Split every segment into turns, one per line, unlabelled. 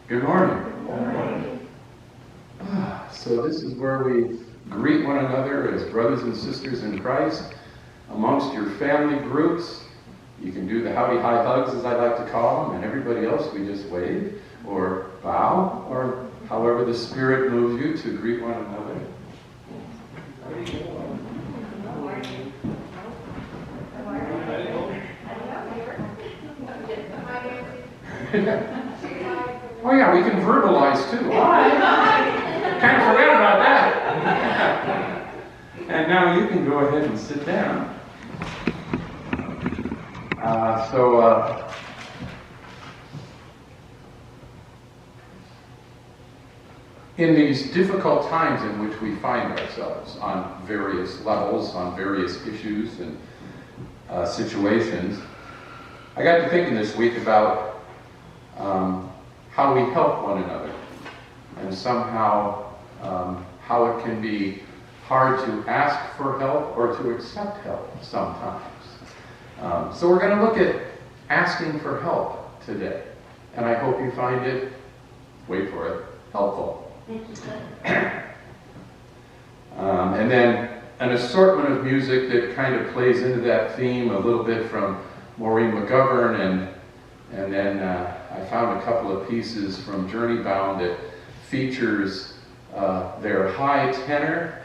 Good morning. Good morning. So this is where we greet one another as brothers and sisters in Christ amongst your family groups. You can do the howdy hi hugs, as I like to call them, and everybody else we just wave or bow, or however the Spirit moves you to greet one another. Oh yeah, we can verbalize too. Kind of forgot about that. And now you can go ahead and sit down. In these difficult times in which we find ourselves on various levels, on various issues and situations, I got to thinking this week about how we help one another, and somehow how it can be hard to ask for help or to accept help sometimes. So we're going to look at asking for help today, and I hope you find it, wait for it, helpful. And then an assortment of music that kind of plays into that theme, a little bit from Maureen McGovern, and then I found a couple of pieces from Journey Bound that features their high tenor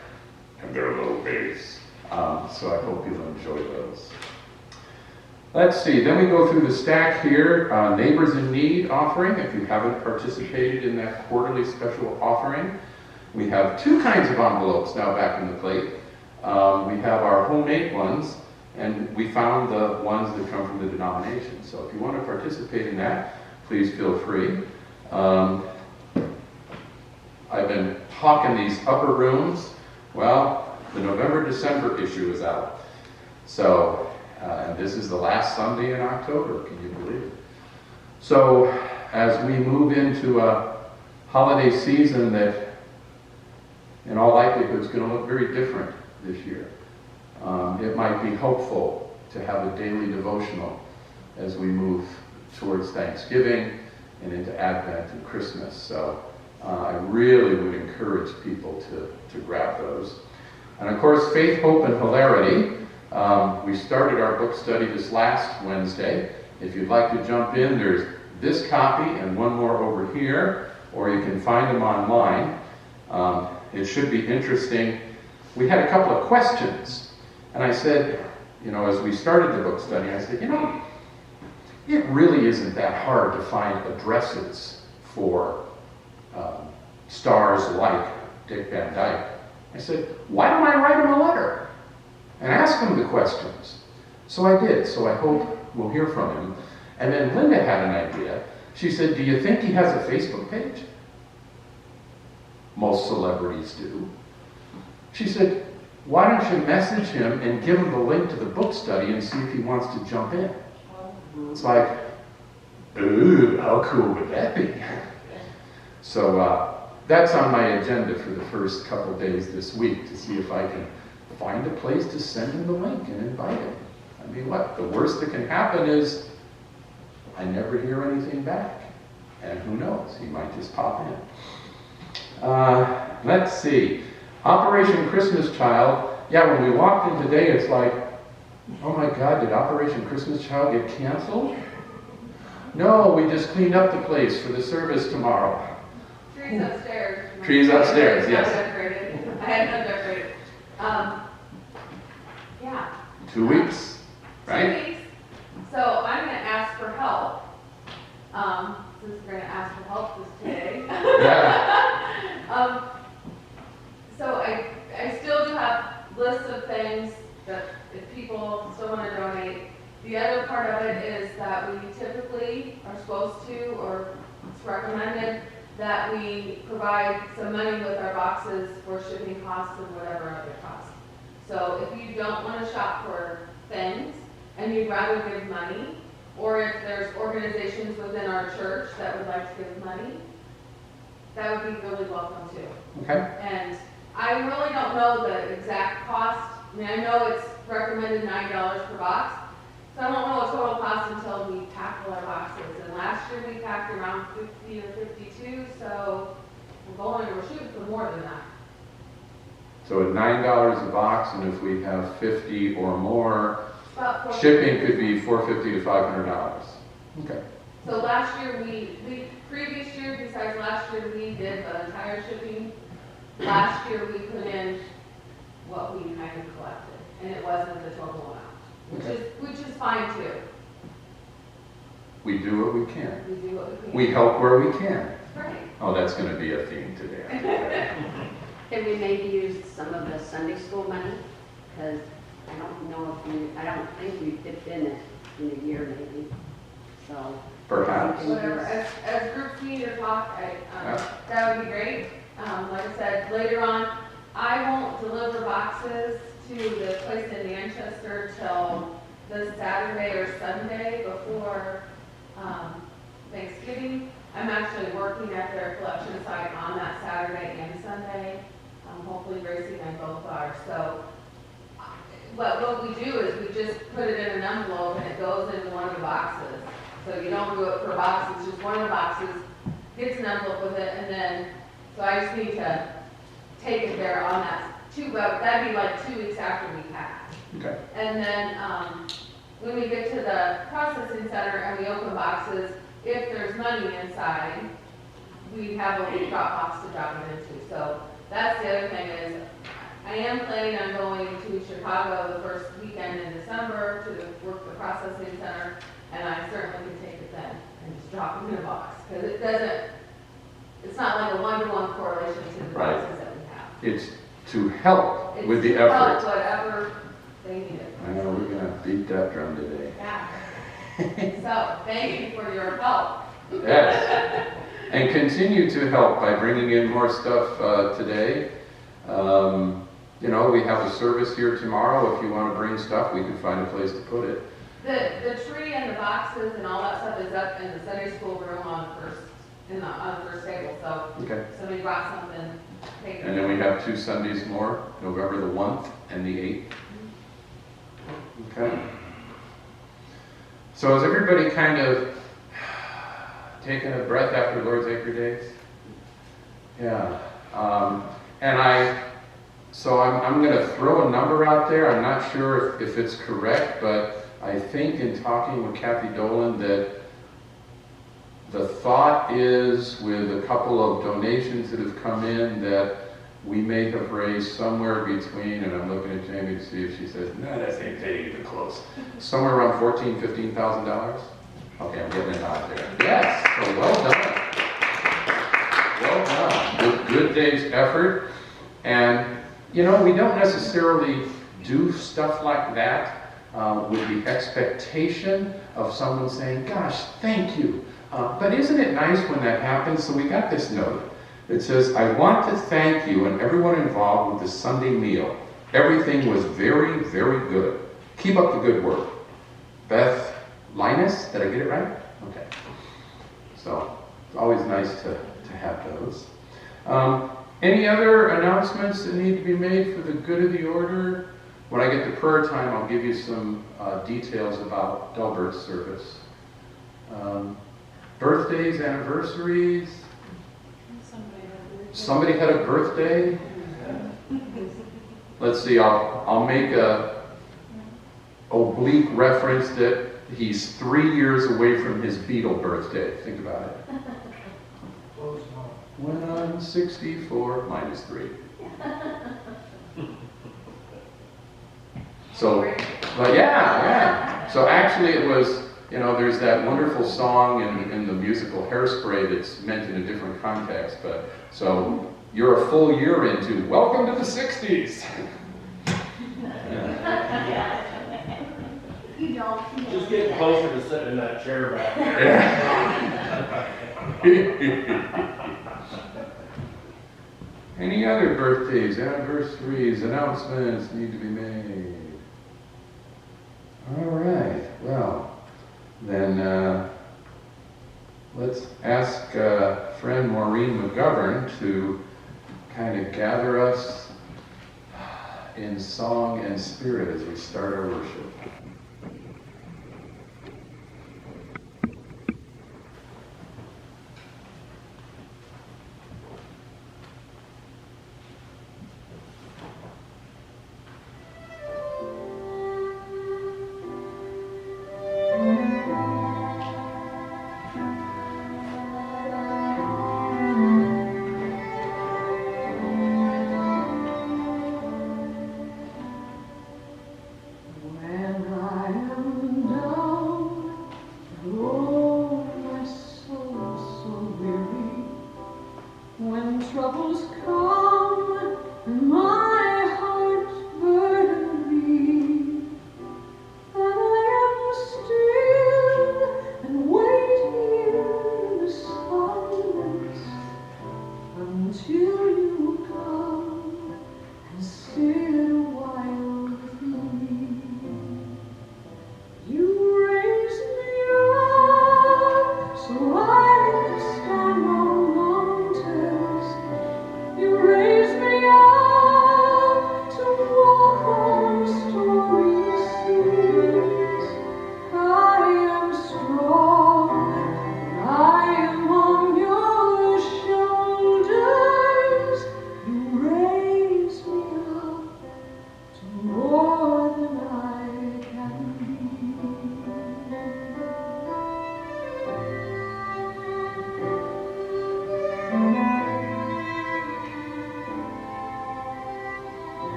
and their low bass. So I hope you'll enjoy those. Let's see, then we go through the stack here, Neighbors in Need offering. If you haven't participated in that quarterly special offering, we have two kinds of envelopes now back in the plate. We have our homemade ones, and we found the ones that come from the denomination. So if you want to participate in that, please feel free. I've been hawking these upper rooms. Well, the November-December issue is out. So, and this is the last Sunday in October, can you believe it? So, as we move into a holiday season that in all likelihood is going to look very different this year, it might be helpful to have a daily devotional as we move towards Thanksgiving and into Advent and Christmas. So I really would encourage people to grab those. And of course, Faith, Hope, and Hilarity. We started our book study this last Wednesday. If you'd like to jump in, there's this copy and one more over here. or you can find them online. It should be interesting. We had a couple of questions, and I said, as we started the book study, I said, it really isn't that hard to find addresses for stars like Dick Van Dyke. I said, why don't I write him a letter and ask him the questions? So I did, so I hope we'll hear from him. And then Linda had an idea. She said, do you think he has a Facebook page? Most celebrities do. She said, why don't you message him and give him the link to the book study and see if he wants to jump in? It's like, ooh, how cool would that be? So that's on my agenda for the first couple days this week, to see if I can find a place to send him the link and invite him. I mean, what? The worst that can happen is I never hear anything back. And who knows? He might just pop in. Let's see. Operation Christmas Child. Yeah, when we walked in today, it's like, oh my God, did Operation Christmas Child get canceled? No, we just cleaned up the place for the service tomorrow.
Trees upstairs.
Trees upstairs, yes.
I had none decorated. Yeah.
2 weeks, right?
2 weeks. So I'm going to ask for help. Since we're going to ask for help this today.
Yeah.
So I still do have lists of things that if people still want to donate. The other part of it is that we typically are supposed to, or it's recommended, that we provide some money with our boxes for shipping costs and whatever other costs. So if you don't want to shop for things and you'd rather give money, or if there's organizations within our church that would like to give money, that would be really welcome too.
Okay.
And I really don't know the exact cost. I mean, I know it's recommended $9 per box, so I don't know a total cost until we pack all our boxes. And last year we packed around 50 or 52, so we're shooting for more than that.
So at $9 a box, and if we have 50 or more,
About
shipping could be $450 to $500. Okay.
So last year previous year, besides last year, we did the entire shipping. Last year we put in what we kind of collected, and it wasn't the total amount, which is fine too.
We do what we can.
We do what we can.
We help where we can.
Right.
Oh, that's going to be a theme today.
Can we maybe use some of the Sunday school money? Because I don't think we've dipped in it in a year maybe. So
Perhaps.
Whatever. As groups meet or talk, that would be great. Like I said, later on, I won't deliver boxes to the place in Manchester till the Saturday or Sunday before Thanksgiving. I'm actually working at their collection site on that Saturday and Sunday. Hopefully Gracie and I both are. So what we do is we just put it in an envelope and it goes into one of the boxes. So you don't do it per box, it's just one of the boxes, gets an envelope with it, and then, so I just need to take it there on that that'd be like 2 weeks after we pack.
Okay.
And then when we get to the processing center and we open boxes, if there's money inside, we have a drop box to drop it into. So that's the other thing is, I am planning on going to Chicago the first weekend in December to work the processing center, and I certainly can take it then and just drop it in a box. Because it's not like a one-to-one correlation to the
Right.
boxes that we have.
It's to help
It's
with the
to help
effort.
whatever they need.
I know we're going to beat that drum today.
Yeah. So, thank you for your help.
Yes. And continue to help by bringing in more stuff today. We have a service here tomorrow. If you want to bring stuff, we can find a place to put it.
The tree and the boxes and all that stuff is up in the Sunday school room on the first table. So
Okay.
if somebody brought something, take it.
And then we have 2 Sundays more, November the 1st and the 8th. Okay. So is everybody kind of taking a breath after Lord's Acre Days? Yeah. So I'm going to throw a number out there. I'm not sure if it's correct, but I think in talking with Kathy Dolan that The thought is, with a couple of donations that have come in, that we may have raised somewhere between, and I'm looking at Jamie to see if she says, no, that ain't even close. Somewhere around $14,000, $15,000. Okay, I'm getting it out there. Yes, so well done. Well done. Good Dave's effort. And, you know, we don't necessarily do stuff like that with the expectation of someone saying, gosh, thank you. But isn't it nice when that happens? So we got this note. It says, I want to thank you and everyone involved with the Sunday meal. Everything was very, very good. Keep up the good work. Beth Linus, did I get it right? Okay. So, it's always nice to have those. Any other announcements that need to be made for the good of the order? When I get to prayer time, I'll give you some details about Delbert's service. Birthdays, anniversaries. Somebody had a birthday. Let's see, I'll make a oblique reference that he's 3 years away from his Beatle birthday. Think about it. When I'm 64, minus 3. So, but yeah. So actually it was, you know, there's that wonderful song in the musical Hairspray that's meant in a different context, but so you're a full year into Welcome to the 60s.
You don't.
Just getting closer to sitting in that chair back there.
Any other birthdays, anniversaries, announcements need to be made? All right, well, then let's ask friend Maureen McGovern to kind of gather us in song and spirit as we start our worship.
You raise me up.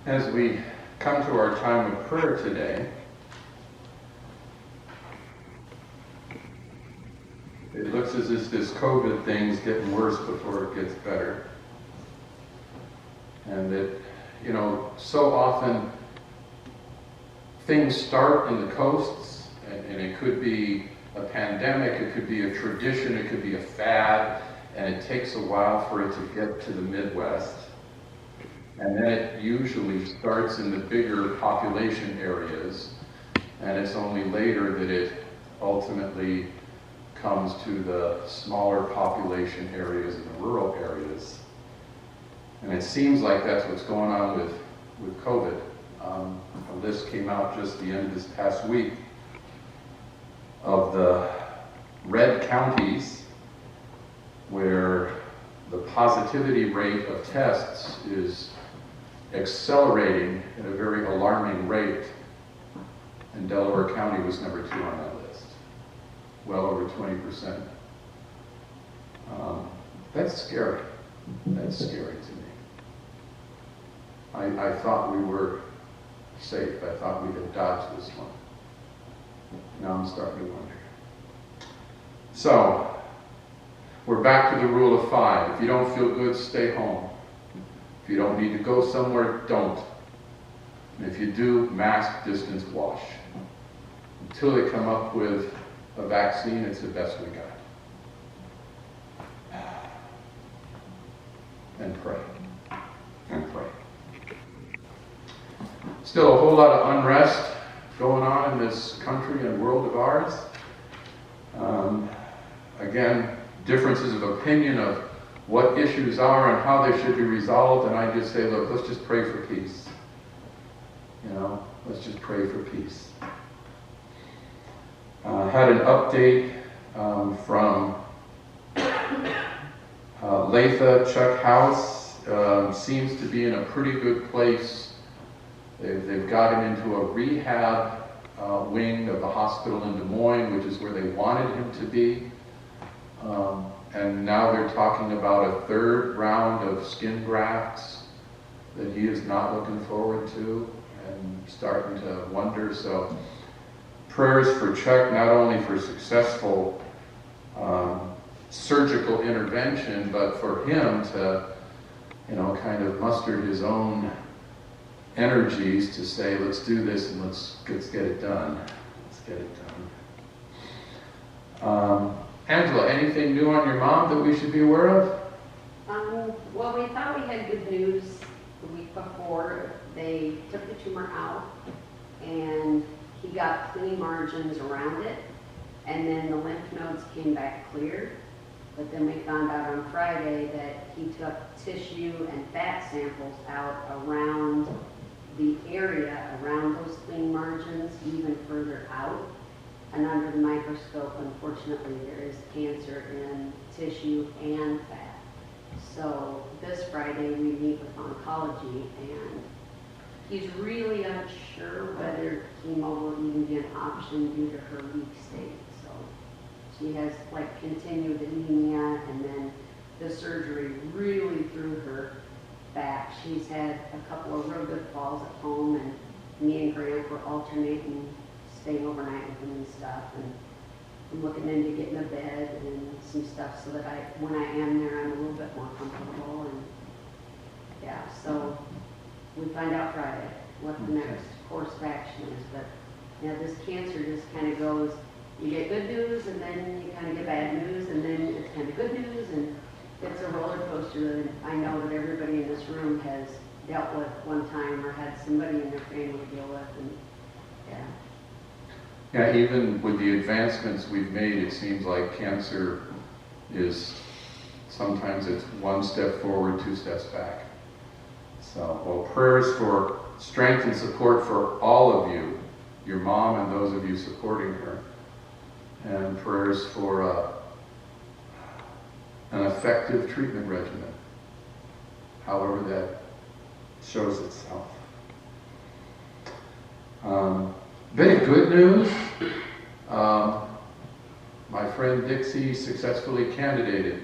As we come to our time of prayer today, it looks as if this COVID thing's getting worse before it gets better. And that, you know, so often things start in the coasts, and it could be a pandemic, it could be a tradition, it could be a fad, and it takes a while for it to get to the Midwest. And then it usually starts in the bigger population areas, and it's only later that it ultimately comes to the smaller population areas and the rural areas. And it seems like that's what's going on with COVID. A list came out just the end of this past week of the red counties where the positivity rate of tests is accelerating at a very alarming rate, and Delaware County was number 2 on that list, well over 20%. That's scary. That's scary to me. I thought we were safe. I thought we had dodged this one. Now I'm starting to wonder. So, we're back to the rule of 5. If you don't feel good, stay home. If you don't need to go somewhere, don't. And if you do, mask, distance, wash. Until they come up with a vaccine, it's the best we got. And pray. And pray. Still a whole lot of unrest going on in this country and world of ours. Again, differences of opinion of what issues are and how they should be resolved, and I just say, look, let's just pray for peace. You know, let's just pray for peace. Had an update from Leta Chuck House. Seems to be in a pretty good place. They've got him into a rehab wing of the hospital in Des Moines, which is where they wanted him to be. And now they're talking about a 3rd round of skin grafts that he is not looking forward to, and starting to wonder. So prayers for Chuck, not only for successful surgical intervention, but for him to, you know, kind of muster his own energies to say, let's do this and let's get it done. Let's get it done. Angela, anything new on your mom that we should be aware of?
Well, we thought we had good news the week before. They took the tumor out, and he got clean margins around it, and then the lymph nodes came back clear. But then we found out on Friday that he took tissue and fat samples out around the area around those clean margins, even further out. And under the microscope, unfortunately, there is cancer in tissue and fat. So this Friday we meet with oncology, and he's really unsure whether chemo will even be an option due to her weak state. So she has like continued anemia, and then the surgery really threw her back. She's had a couple of real good falls at home, and me and Grant were alternating staying overnight with him and stuff, and I'm looking into getting a bed and some stuff so that when I am there, I'm a little bit more comfortable. And yeah, so we find out Friday what the next course of action is. But yeah, this cancer just kind of goes, you get good news, and then you kind of get bad news, and then it's kind of good news, and it's a roller coaster that I know that everybody in this room has dealt with one time or had somebody in their family deal with, and yeah.
Yeah, even with the advancements we've made, it seems like cancer is, sometimes it's 1 step forward, 2 steps back. So, well, prayers for strength and support for all of you, your mom and those of you supporting her, and prayers for an effective treatment regimen, however that shows itself. Bit of good news. My friend Dixie successfully candidated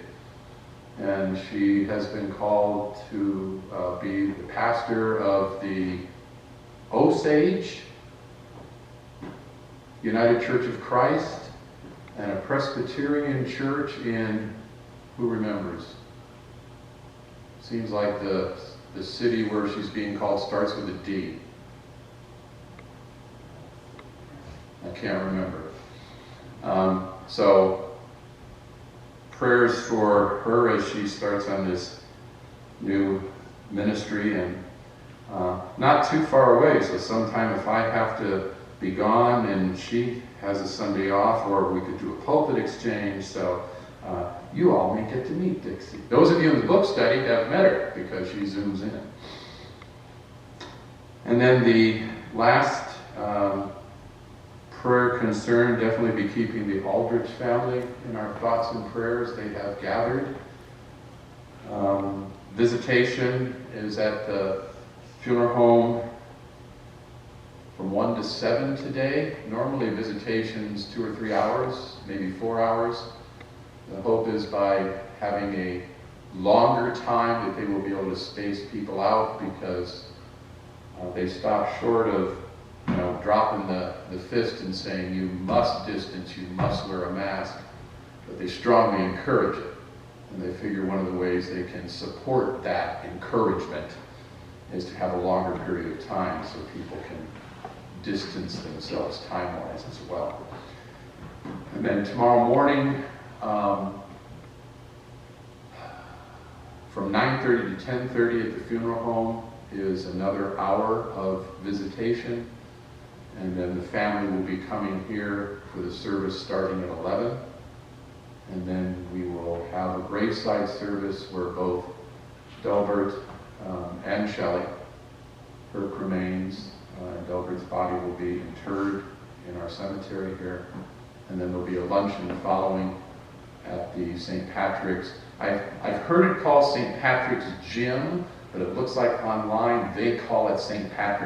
and she has been called to be the pastor of the Osage United Church of Christ and a Presbyterian church in, who remembers? Seems like the city where she's being called starts with a D. I can't remember. So prayers for her as she starts on this new ministry, and not too far away. So sometime if I have to be gone and she has a Sunday off, or we could do a pulpit exchange. So you all may get to meet Dixie. Those of you in the book study have met her because she zooms in. And then the last prayer concern, definitely be keeping the Aldrich family in our thoughts and prayers. They have gathered. Visitation is at the funeral home from 1 to 7 today. Normally visitation's 2 or 3 hours, maybe 4 hours. The hope is by having a longer time that they will be able to space people out, because they stop short of dropping the fist and saying you must distance, you must wear a mask, but they strongly encourage it. And they figure one of the ways they can support that encouragement is to have a longer period of time so people can distance themselves time-wise as well. And then tomorrow morning, from 9:30 to 10:30 at the funeral home is another hour of visitation. And then the family will be coming here for the service starting at 11. And then we will have a graveside service where both Delbert and Shelley, her remains, Delbert's body will be interred in our cemetery here. And then there'll be a luncheon following at the St. Patrick's. I've heard it called St. Patrick's Gym, but it looks like online they call it St. Patrick's